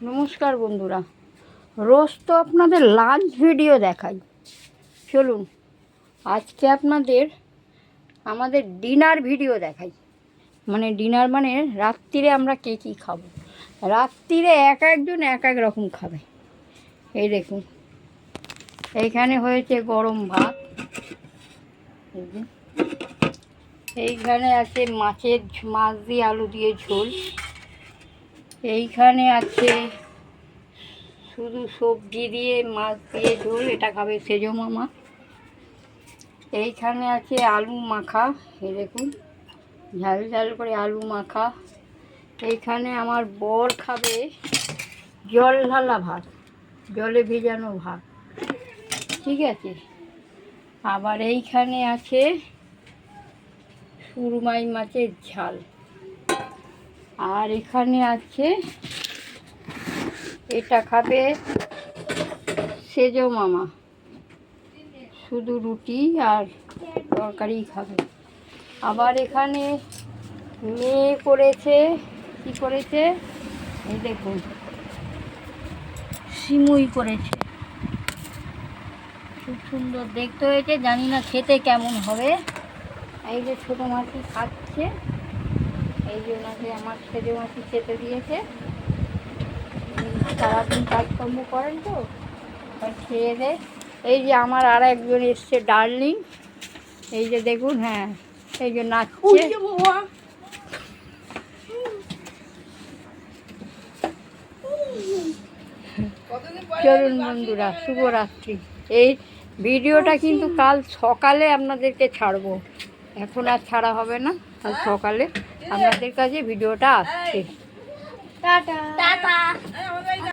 নমস্কার বন্ধুরা, রোজ তো আপনাদের লাঞ্চ ভিডিও দেখাই। চলুন আজকে আপনাদের আমাদের ডিনার ভিডিও দেখাই। মানে ডিনার মানে রাত্রিরে আমরা কে কী খাবো। রাত্রিরে এক একজন এক এক রকম খাবে। এই দেখুন, এইখানে হয়েছে গরম ভাত, এইখানে আছে মাছ দিয়ে আলু দিয়ে ঝোল, এইখানে আছে শুধু সবজি দিয়ে মাছ দিয়ে ঝোল, এটা খাবে সেজো মামা। এইখানে আছে আলু মাখা, এই দেখুন ঝাল ঝাল করে আলু মাখা। এইখানে আমার বর খাবে জল ঢালা ভাত, জলে ভেজানো ভাত, ঠিক আছে। আবার এইখানে আছে সুরমাই মাছের ঝাল, আর এখানে আছে এটা খাবে সেজো মামা, শুধু রুটি আর তরকারি খাবে। আবার এখানে মেয়ে করেছে, কি করেছে এই দেখুন, সিমুই করেছে, খুব সুন্দর দেখতে হয়েছে, জানি না খেতে কেমন হবে। এই যে ছোটো মাছি খাচ্ছে, এই যে ওনাকে আমার সেজো মাছি খেতে দিয়েছে। সারাদিন কাজকর্ম করেন তো, খেয়ে দেয়। এই যে আমার আর একজন এসছে ডার্লিং, এই যে দেখুন, হ্যাঁ এই যে নাচছে। চলুন বন্ধুরা, শুভরাত্রি। এই ভিডিওটা কিন্তু কাল সকালে আপনাদেরকে ছাড়বো, এখন আর ছাড়া হবে না, কাল সকালে আপনাদের কাছে ভিডিওটা আসছে। টাটা।